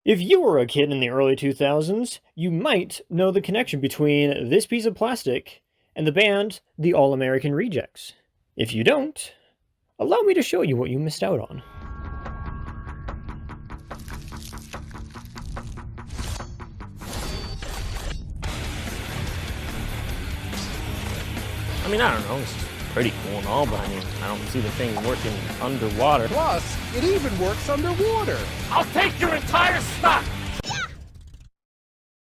If you were a kid in the early 2000s, you might know the connection between this piece of plastic and the band The All American Rejects. If you don't, allow me to show you what you missed out on. I don't know, it's pretty cool and all, but I don't see the thing working underwater. Plus, it even works underwater. I'll take your entire stock!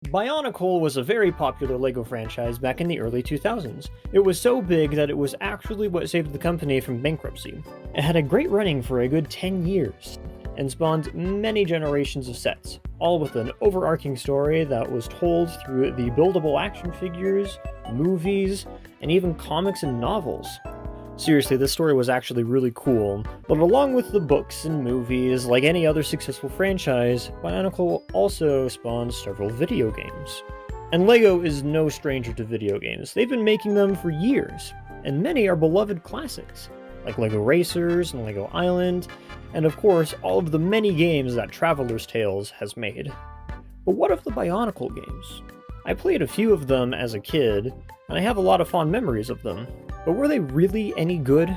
Bionicle was a very popular LEGO franchise back in the early 2000s. It was so big that it was actually what saved the company from bankruptcy. It had a great running for a good 10 years, and spawned many generations of sets, all with an overarching story that was told through the buildable action figures, movies, and even comics and novels. Seriously, this story was actually really cool, but along with the books and movies, like any other successful franchise, Bionicle also spawned several video games. And LEGO is no stranger to video games. They've been making them for years, and many are beloved classics, like LEGO Racers and LEGO Island, and of course, all of the many games that Traveler's Tales has made. But what of the Bionicle games? I played a few of them as a kid, and I have a lot of fond memories of them. But were they really any good?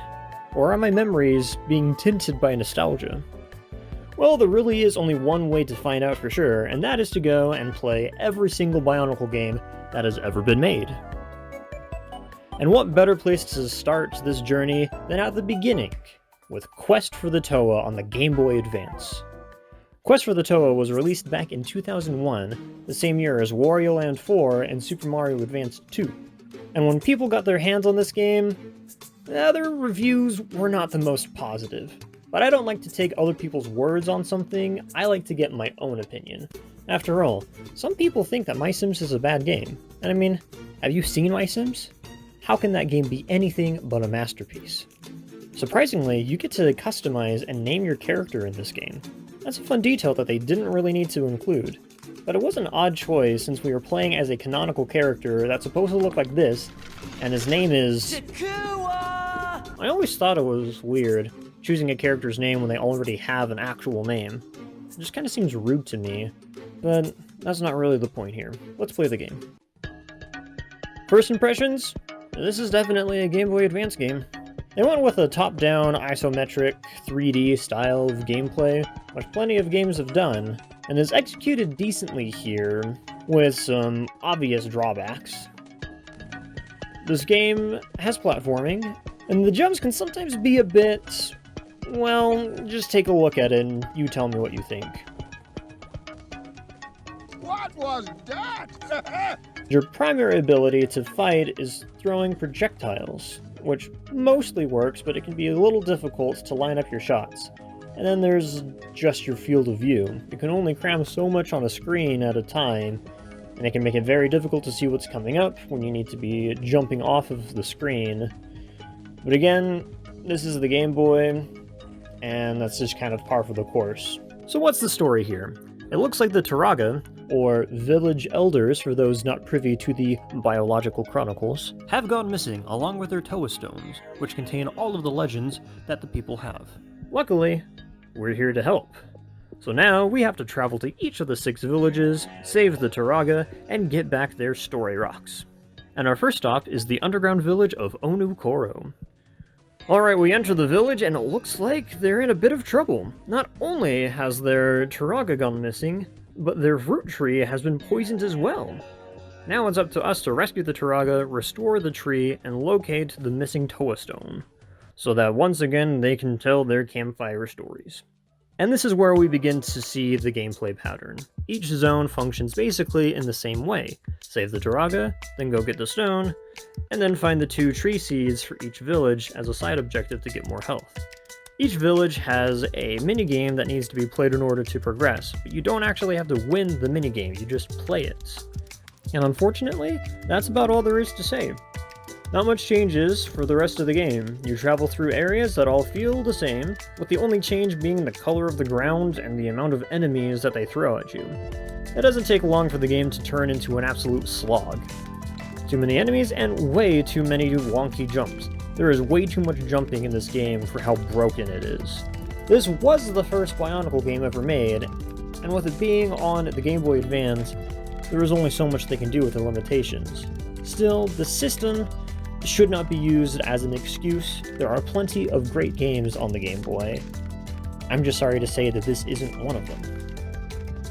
Or are my memories being tinted by nostalgia? Well, there really is only one way to find out for sure, and that is to go and play every single Bionicle game that has ever been made. And what better place to start this journey than at the beginning, with Quest for the Toa on the Game Boy Advance. Quest for the Toa was released back in 2001, the same year as Wario Land 4 and Super Mario Advance 2. And when people got their hands on this game, their reviews were not the most positive. But I don't like to take other people's words on something, I like to get my own opinion. After all, some people think that My Sims is a bad game. And I mean, have you seen My Sims? How can that game be anything but a masterpiece? Surprisingly, you get to customize and name your character in this game. That's a fun detail that they didn't really need to include. But it was an odd choice since we were playing as a canonical character that's supposed to look like this, and his name is... Chikua! I always thought it was weird, choosing a character's name when they already have an actual name. It just kinda seems rude to me, but that's not really the point here. Let's play the game. First impressions? This is definitely a Game Boy Advance game. They went with a top-down, isometric, 3D style of gameplay, which plenty of games have done, and is executed decently here, with some obvious drawbacks. This game has platforming, and the jumps can sometimes be a bit... well, just take a look at it and you tell me what you think. What was that? Your primary ability to fight is throwing projectiles, which mostly works, but it can be a little difficult to line up your shots. And then there's just your field of view. You can only cram so much on a screen at a time, and it can make it very difficult to see what's coming up when you need to be jumping off of the screen. But again, this is the Game Boy, and that's just kind of par for the course. So what's the story here? It looks like the Turaga, or Village Elders for those not privy to the biological chronicles, have gone missing along with their Toa Stones, which contain all of the legends that the people have. Luckily, we're here to help. So now we have to travel to each of the 6 villages, save the Turaga, and get back their story rocks. And our first stop is the underground village of Onukoro. Alright, we enter the village and it looks like they're in a bit of trouble. Not only has their Turaga gone missing, but their fruit tree has been poisoned as well. Now it's up to us to rescue the Turaga, restore the tree, and locate the missing Toa Stone, so that once again they can tell their campfire stories. And this is where we begin to see the gameplay pattern. Each zone functions basically in the same way. Save the Turaga, then go get the stone, and then find the 2 tree seeds for each village as a side objective to get more health. Each village has a minigame that needs to be played in order to progress, but you don't actually have to win the minigame, you just play it. And unfortunately, that's about all there is to say. Not much changes for the rest of the game. You travel through areas that all feel the same, with the only change being the color of the ground and the amount of enemies that they throw at you. It doesn't take long for the game to turn into an absolute slog. Too many enemies and way too many wonky jumps. There is way too much jumping in this game for how broken it is. This was the first Bionicle game ever made, and with it being on the Game Boy Advance, there is only so much they can do with the limitations. Still, the system should not be used as an excuse. There are plenty of great games on the Game Boy. I'm just sorry to say that this isn't one of them.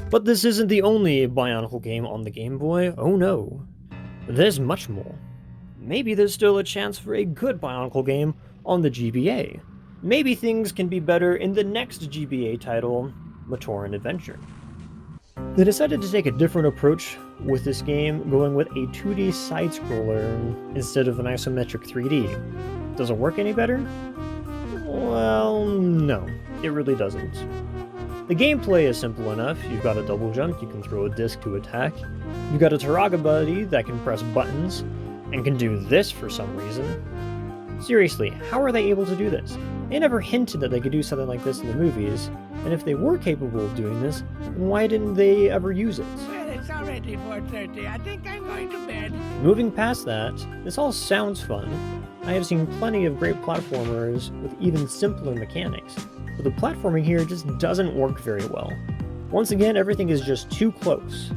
But this isn't the only Bionicle game on the Game Boy. Oh no. There's much more. Maybe there's still a chance for a good Bionicle game on the GBA. Maybe things can be better in the next GBA title, Matoran Adventure. They decided to take a different approach with this game, going with a 2D side-scroller instead of an isometric 3D. Does it work any better? Well, no, it really doesn't. The gameplay is simple enough. You've got a double jump, you can throw a disc to attack. You've got a Taraga buddy that can press buttons, and can do this for some reason. Seriously, how are they able to do this? They never hinted that they could do something like this in the movies, and if they were capable of doing this, why didn't they ever use it? Well, it's already 4:30. I think I'm going to bed. Moving past that, this all sounds fun. I have seen plenty of great platformers with even simpler mechanics, but the platforming here just doesn't work very well. Once again, everything is just too close.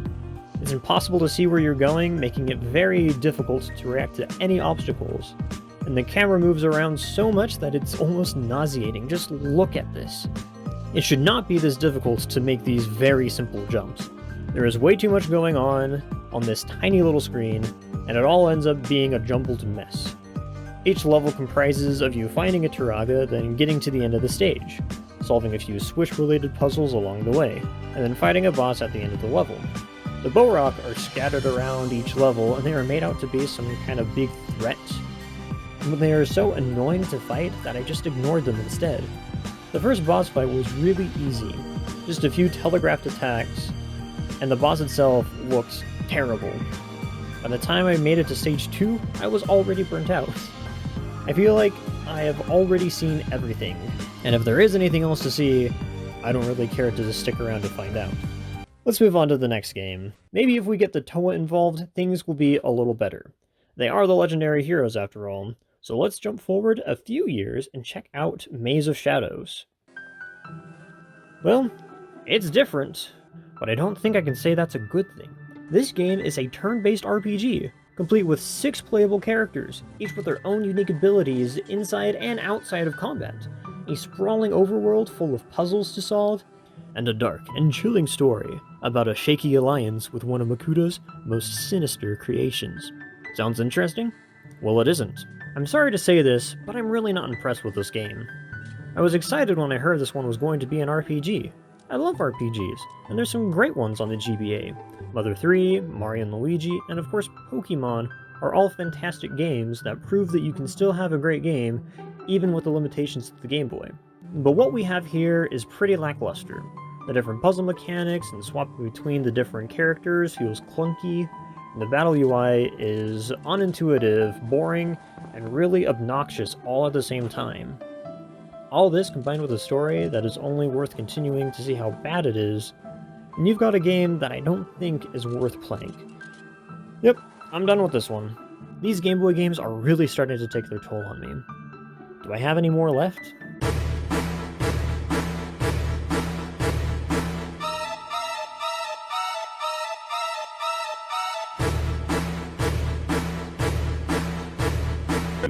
It's impossible to see where you're going, making it very difficult to react to any obstacles. And the camera moves around so much that it's almost nauseating. Just look at this. It should not be this difficult to make these very simple jumps. There is way too much going on this tiny little screen, and it all ends up being a jumbled mess. Each level comprises of you finding a Taraga, then getting to the end of the stage, solving a few Switch-related puzzles along the way, and then fighting a boss at the end of the level. The Bow-Rock are scattered around each level, and they are made out to be some kind of big threat. But they are so annoying to fight that I just ignored them instead. The first boss fight was really easy, just a few telegraphed attacks, and the boss itself looks terrible. By the time I made it to stage 2, I was already burnt out. I feel like I have already seen everything, and if there is anything else to see, I don't really care to just stick around to find out. Let's move on to the next game. Maybe if we get the Toa involved, things will be a little better. They are the legendary heroes after all, so let's jump forward a few years and check out Maze of Shadows. Well, it's different, but I don't think I can say that's a good thing. This game is a turn-based RPG, complete with 6 playable characters, each with their own unique abilities inside and outside of combat, a sprawling overworld full of puzzles to solve, and a dark and chilling story about a shaky alliance with one of Makuta's most sinister creations. Sounds interesting? Well, it isn't. I'm sorry to say this, but I'm really not impressed with this game. I was excited when I heard this one was going to be an RPG. I love RPGs, and there's some great ones on the GBA. Mother 3, Mario and Luigi, and of course Pokemon are all fantastic games that prove that you can still have a great game, even with the limitations of the Game Boy. But what we have here is pretty lackluster. The different puzzle mechanics and swapping between the different characters feels clunky, and the battle UI is unintuitive, boring, and really obnoxious all at the same time. All this combined with a story that is only worth continuing to see how bad it is, and you've got a game that I don't think is worth playing. Yep, I'm done with this one. These Game Boy games are really starting to take their toll on me. Do I have any more left?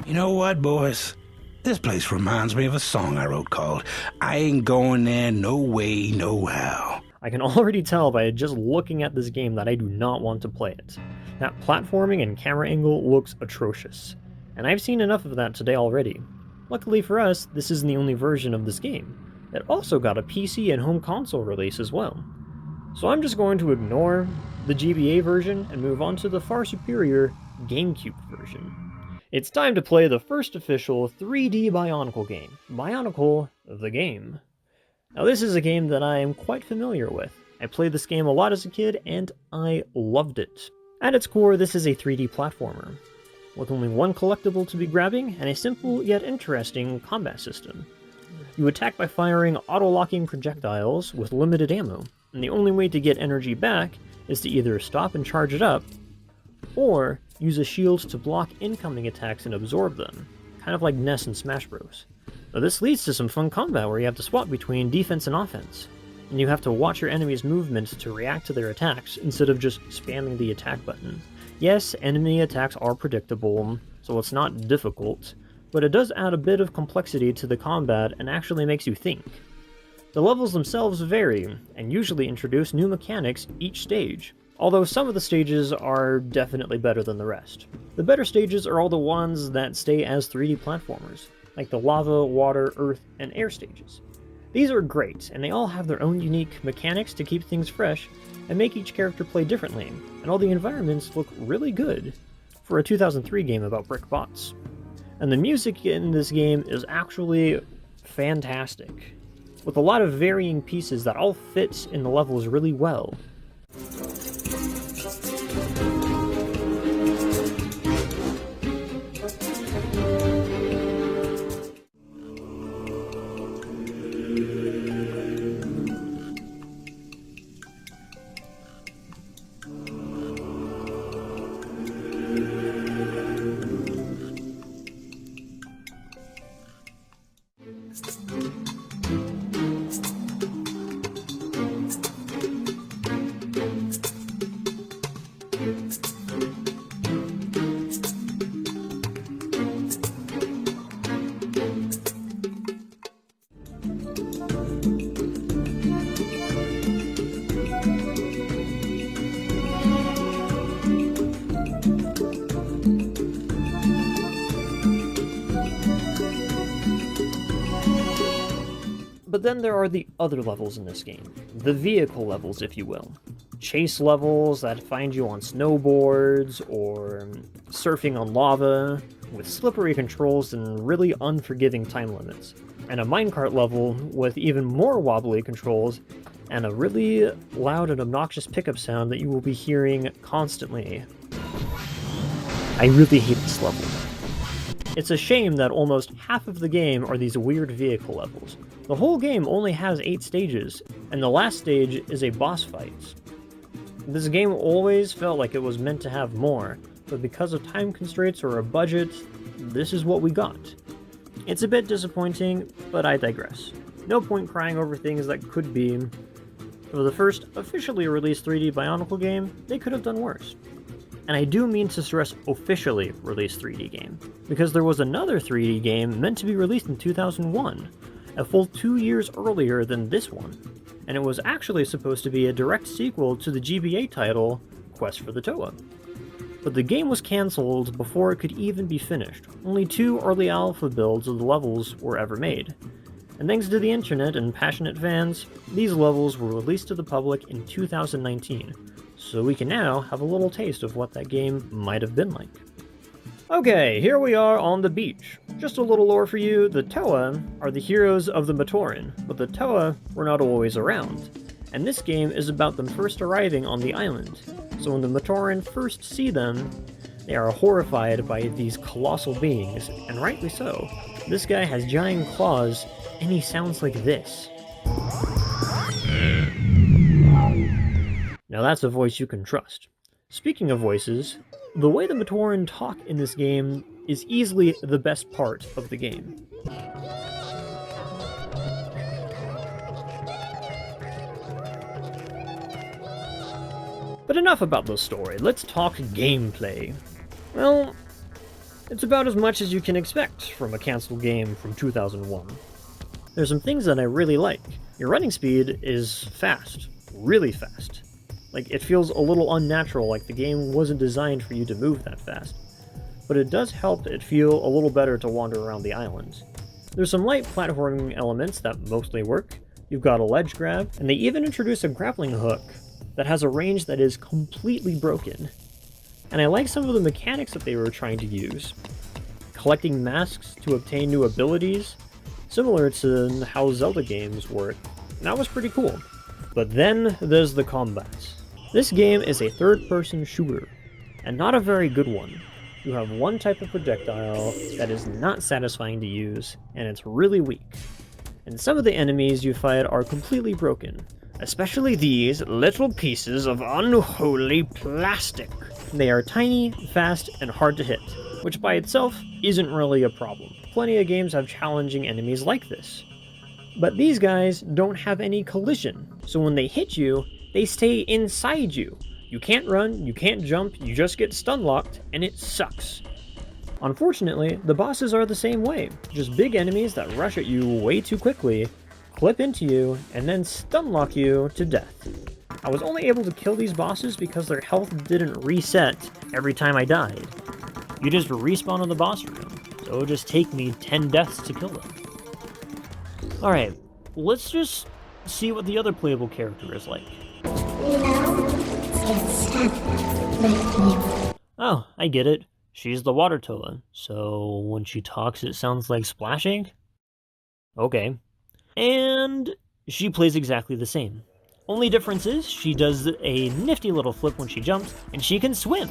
You know what, boys? This place reminds me of a song I wrote called I Ain't Going There No Way, No How. I can already tell by just looking at this game that I do not want to play it. That platforming and camera angle looks atrocious, and I've seen enough of that today already. Luckily for us, this isn't the only version of this game. It also got a PC and home console release as well. So I'm just going to ignore the GBA version and move on to the far superior GameCube version. It's time to play the first official 3D Bionicle game, Bionicle the Game. Now this is a game that I am quite familiar with. I played this game a lot as a kid and I loved it. At its core, this is a 3D platformer, with only one collectible to be grabbing and a simple yet interesting combat system. You attack by firing auto-locking projectiles with limited ammo, and the only way to get energy back is to either stop and charge it up, or use a shield to block incoming attacks and absorb them, kind of like Ness in Smash Bros. Now this leads to some fun combat where you have to swap between defense and offense. and you have to watch your enemy's movements to react to their attacks instead of just spamming the attack button. Yes, enemy attacks are predictable, so it's not difficult, but it does add a bit of complexity to the combat and actually makes you think. The levels themselves vary, and usually introduce new mechanics each stage, although some of the stages are definitely better than the rest. The better stages are all the ones that stay as 3D platformers, like the lava, water, earth, and air stages. These are great, and they all have their own unique mechanics to keep things fresh and make each character play differently, and all the environments look really good for a 2003 game about brick bots. And the music in this game is actually fantastic, with a lot of varying pieces that all fit in the levels really well. But then there are the other levels in this game, the vehicle levels, if you will. Chase levels that find you on snowboards, or surfing on lava, with slippery controls and really unforgiving time limits. And a minecart level with even more wobbly controls, and a really loud and obnoxious pickup sound that you will be hearing constantly. I really hate this level. It's a shame that almost half of the game are these weird vehicle levels. The whole game only has 8 stages, and the last stage is a boss fight. This game always felt like it was meant to have more, but because of time constraints or a budget, this is what we got. It's a bit disappointing, but I digress. No point crying over things that could be. For the first officially released 3D Bionicle game, they could have done worse. And I do mean to stress officially released 3D game, because there was another 3D game meant to be released in 2001, a full 2 years earlier than this one, and it was actually supposed to be a direct sequel to the GBA title, Quest for the Toa. But the game was cancelled before it could even be finished. Only 2 early alpha builds of the levels were ever made. And thanks to the internet and passionate fans, these levels were released to the public in 2019, so we can now have a little taste of what that game might have been like. Okay, here we are on the beach. Just a little lore for you, the Toa are the heroes of the Matoran, but the Toa were not always around. And this game is about them first arriving on the island. So when the Matoran first see them, they are horrified by these colossal beings, and rightly so. This guy has giant claws, and he sounds like this. Now that's a voice you can trust. Speaking of voices, the way the Matoran talk in this game is easily the best part of the game. But enough about the story, let's talk gameplay. Well, it's about as much as you can expect from a cancelled game from 2001. There's some things that I really like. Your running speed is fast, really fast. Like, it feels a little unnatural, like the game wasn't designed for you to move that fast. But it does help it feel a little better to wander around the island. There's some light platforming elements that mostly work. You've got a ledge grab, and they even introduce a grappling hook that has a range that is completely broken. And I like some of the mechanics that they were trying to use. Collecting masks to obtain new abilities, similar to how Zelda games work. That was pretty cool. But then there's the combat. This game is a third-person shooter, and not a very good one. You have one type of projectile that is not satisfying to use, and it's really weak. And some of the enemies you fight are completely broken, especially these little pieces of unholy plastic. They are tiny, fast, and hard to hit, which by itself isn't really a problem. Plenty of games have challenging enemies like this. But these guys don't have any collision. So when they hit you, they stay inside you. You can't run, you can't jump, you just get stun locked, and it sucks. Unfortunately, the bosses are the same way, just big enemies that rush at you way too quickly, clip into you, and then stun lock you to death. I was only able to kill these bosses because their health didn't reset every time I died. You just respawn in the boss room, so it would just take me 10 deaths to kill them. Alright, let's just see what the other playable character is like. Oh, I get it. She's the water Toa, so when she talks it sounds like splashing? Okay. And she plays exactly the same. Only difference is she does a nifty little flip when she jumps, and she can swim!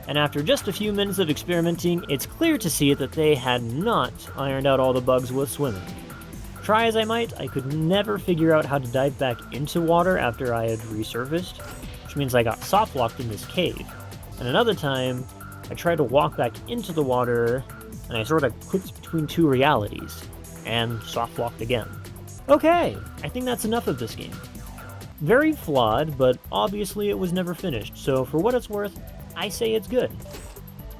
And after just a few minutes of experimenting, it's clear to see that they had not ironed out all the bugs with swimming. Try as I might, I could never figure out how to dive back into water after I had resurfaced, which means I got soft locked in this cave. And another time, I tried to walk back into the water, and I sort of clicked between two realities, and soft locked again. Okay, I think that's enough of this game. Very flawed, but obviously it was never finished, so for what it's worth, I say it's good.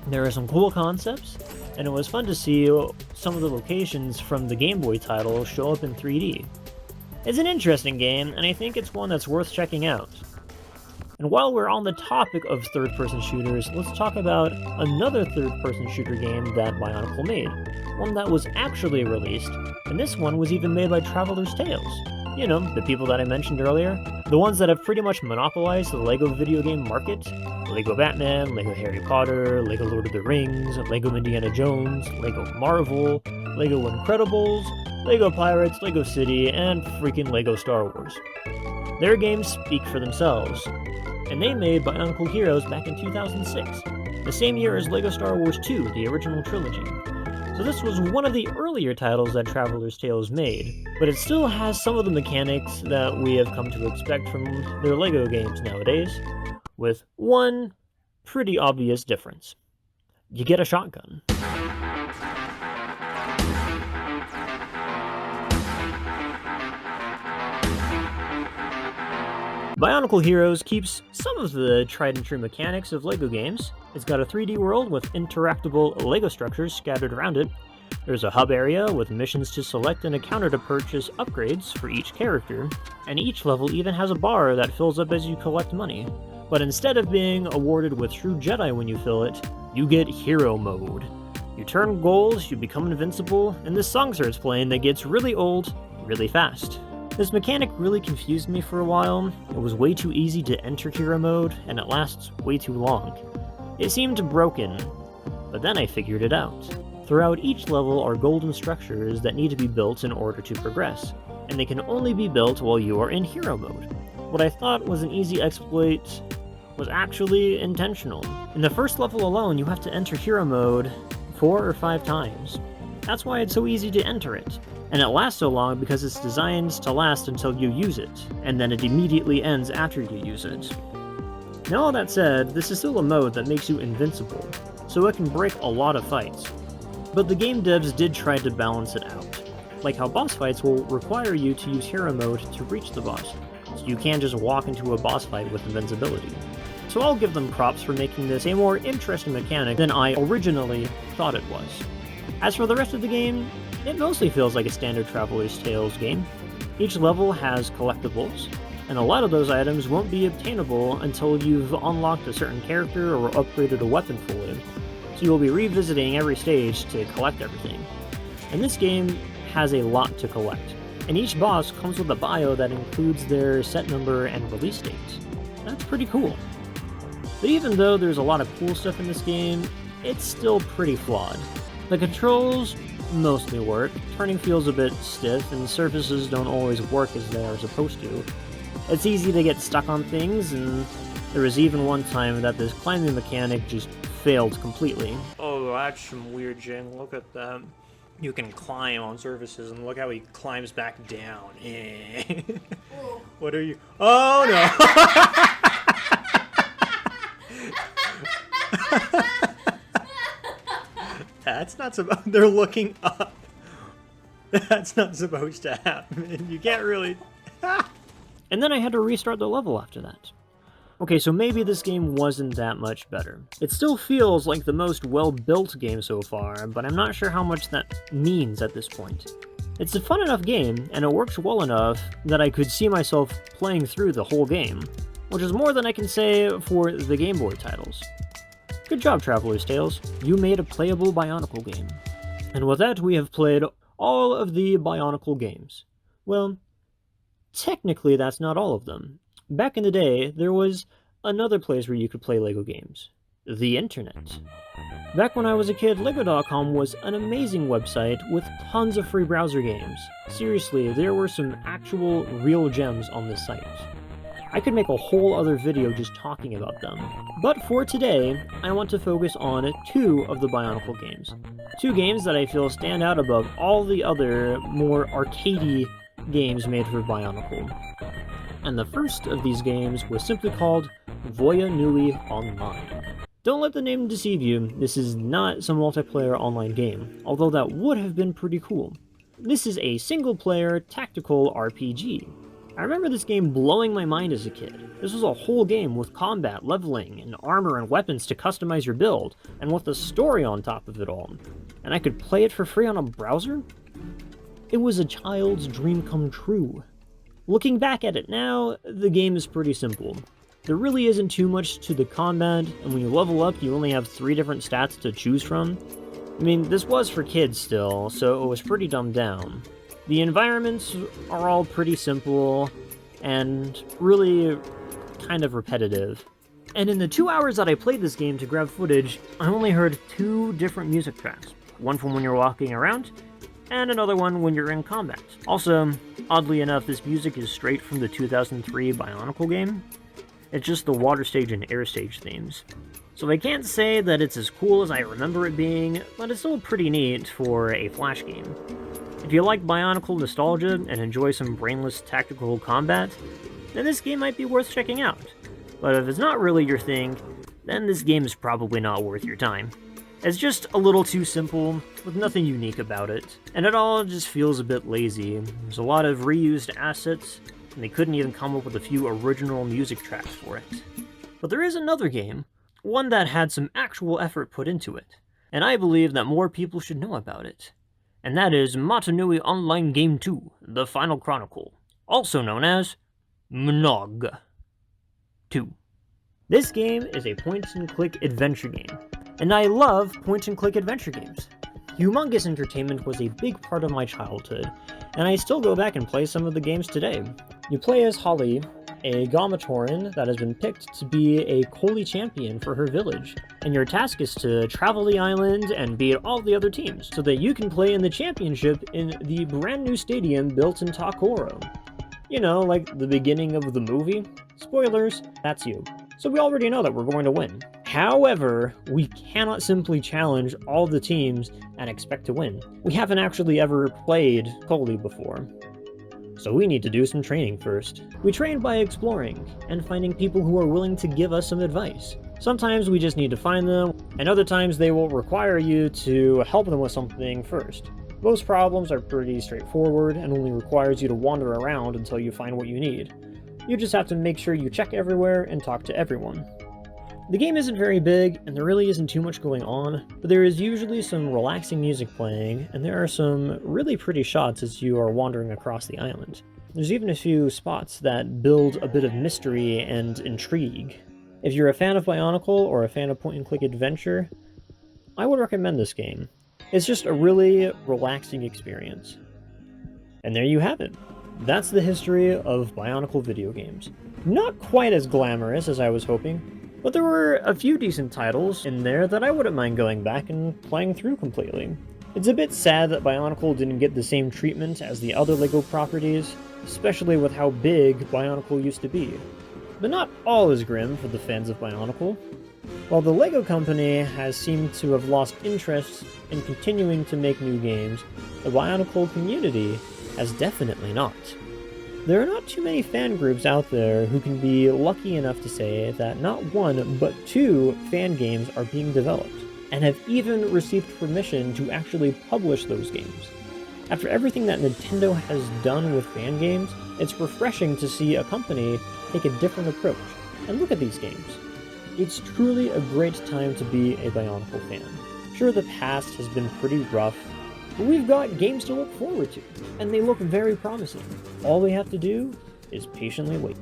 There are some cool concepts, and it was fun to see some of the locations from the Game Boy title show up in 3D. It's an interesting game, and I think it's one that's worth checking out. And while we're on the topic of third-person shooters, let's talk about another third-person shooter game that Bionicle made. One that was actually released, and this one was even made by Traveler's Tales. You know, the people that I mentioned earlier. The ones that have pretty much monopolized the LEGO video game market. LEGO Batman, LEGO Harry Potter, LEGO Lord of the Rings, LEGO Indiana Jones, LEGO Marvel, LEGO Incredibles, LEGO Pirates, LEGO City, and freaking LEGO Star Wars. Their games speak for themselves, and they made Bionicle Heroes back in 2006, the same year as LEGO Star Wars 2, the original trilogy. So this was one of the earlier titles that Traveler's Tales made, but it still has some of the mechanics that we have come to expect from their LEGO games nowadays, with one pretty obvious difference. You get a shotgun. Bionicle Heroes keeps some of the tried-and-true mechanics of LEGO games. It's got a 3D world with interactable LEGO structures scattered around it. There's a hub area with missions to select and a counter to purchase upgrades for each character, and each level even has a bar that fills up as you collect money. But instead of being awarded with True Jedi when you fill it, you get Hero Mode. You turn goals, you become invincible, and this song starts playing that gets really old, really fast. This mechanic really confused me for a while. It was way too easy to enter Hero Mode, and it lasts way too long. It seemed broken, but then I figured it out. Throughout each level are golden structures that need to be built in order to progress, and they can only be built while you are in Hero Mode. What I thought was an easy exploit was actually intentional. In the first level alone, you have to enter Hero Mode 4 or 5 times. That's why it's so easy to enter it. And it lasts so long because it's designed to last until you use it, and then it immediately ends after you use it. Now all that said, this is still a mode that makes you invincible, so it can break a lot of fights. But the game devs did try to balance it out, like how boss fights will require you to use Hero Mode to reach the boss, so you can't just walk into a boss fight with invincibility. So I'll give them props for making this a more interesting mechanic than I originally thought it was. As for the rest of the game, it mostly feels like a standard Traveler's Tales game. Each level has collectibles, and a lot of those items won't be obtainable until you've unlocked a certain character or upgraded a weapon fully, so you'll be revisiting every stage to collect everything. And this game has a lot to collect, and each boss comes with a bio that includes their set number and release date. That's pretty cool. But even though there's a lot of cool stuff in this game, it's still pretty flawed. The controls mostly work, turning feels a bit stiff, and surfaces don't always work as they are supposed to. It's easy to get stuck on things, and there was even one time that this climbing mechanic just failed completely. Oh, that's some weird jing, look at that. You can climb on surfaces, and look how he climbs back down. What are you? Oh no! That's not supposed. They're looking up. That's not supposed to happen. You can't really. and then I had to restart the level after that. Okay, so maybe this game wasn't that much better. It still feels like the most well-built game so far, but I'm not sure how much that means at this point. It's a fun enough game, and it works well enough that I could see myself playing through the whole game, which is more than I can say for the Game Boy titles. Good job, Traveler's Tales. You made a playable Bionicle game. And with that, we have played all of the Bionicle games. Well, technically that's not all of them. Back in the day, there was another place where you could play LEGO games. The internet. Back when I was a kid, LEGO.com was an amazing website with tons of free browser games. Seriously, there were some actual real gems on this site. I could make a whole other video just talking about them. But for today, I want to focus on 2 of the Bionicle games. 2 games that I feel stand out above all the other, more arcadey games made for Bionicle. And the first of these games was simply called Voya Nui Online. Don't let the name deceive you, this is not some multiplayer online game, although that would have been pretty cool. This is a single-player tactical RPG. I remember this game blowing my mind as a kid. This was a whole game with combat, leveling, and armor and weapons to customize your build, and with a story on top of it all. And I could play it for free on a browser? It was a child's dream come true. Looking back at it now, the game is pretty simple. There really isn't too much to the combat, and when you level up, you only have 3 different stats to choose from. I mean, this was for kids still, so it was pretty dumbed down. The environments are all pretty simple, and really kind of repetitive. And in the 2 hours that I played this game to grab footage, I only heard 2 different music tracks. One from when you're walking around, and another one when you're in combat. Also, oddly enough, this music is straight from the 2003 Bionicle game. It's just the water stage and air stage themes. So I can't say that it's as cool as I remember it being, but it's still pretty neat for a Flash game. If you like Bionicle nostalgia and enjoy some brainless tactical combat, then this game might be worth checking out. But if it's not really your thing, then this game is probably not worth your time. It's just a little too simple, with nothing unique about it, and it all just feels a bit lazy. There's a lot of reused assets, and they couldn't even come up with a few original music tracks for it. But there is another game, one that had some actual effort put into it, and I believe that more people should know about it. And that is Matoran Online Game 2, The Final Chronicle, also known as Mnog 2. This game is a point-and-click adventure game, and I love point-and-click adventure games. Humongous Entertainment was a big part of my childhood, and I still go back and play some of the games today. You play as Holly, a Matoran that has been picked to be a Coley champion for her village, and your task is to travel the island and beat all the other teams, so that you can play in the championship in the brand new stadium built in Takoro. You know, like the beginning of the movie? Spoilers, that's you. So we already know that we're going to win. However, we cannot simply challenge all the teams and expect to win. We haven't actually ever played Coley before. So we need to do some training first. We train by exploring and finding people who are willing to give us some advice. Sometimes we just need to find them, and other times they will require you to help them with something first. Most problems are pretty straightforward and only requires you to wander around until you find what you need. You just have to make sure you check everywhere and talk to everyone. The game isn't very big, and there really isn't too much going on, but there is usually some relaxing music playing, and there are some really pretty shots as you are wandering across the island. There's even a few spots that build a bit of mystery and intrigue. If you're a fan of Bionicle or a fan of point-and-click adventure, I would recommend this game. It's just a really relaxing experience. And there you have it. That's the history of Bionicle video games. Not quite as glamorous as I was hoping, but there were a few decent titles in there that I wouldn't mind going back and playing through completely. It's a bit sad that Bionicle didn't get the same treatment as the other LEGO properties, especially with how big Bionicle used to be. But not all is grim for the fans of Bionicle. While the LEGO company has seemed to have lost interest in continuing to make new games, the Bionicle community has definitely not. There are not too many fan groups out there who can be lucky enough to say that not one, but 2 fan games are being developed, and have even received permission to actually publish those games. After everything that Nintendo has done with fan games, It's refreshing to see a company take a different approach, and look at these games. It's truly a great time to be a Bionicle fan. Sure, the past has been pretty rough, but we've got games to look forward to, and they look very promising. All we have to do is patiently wait.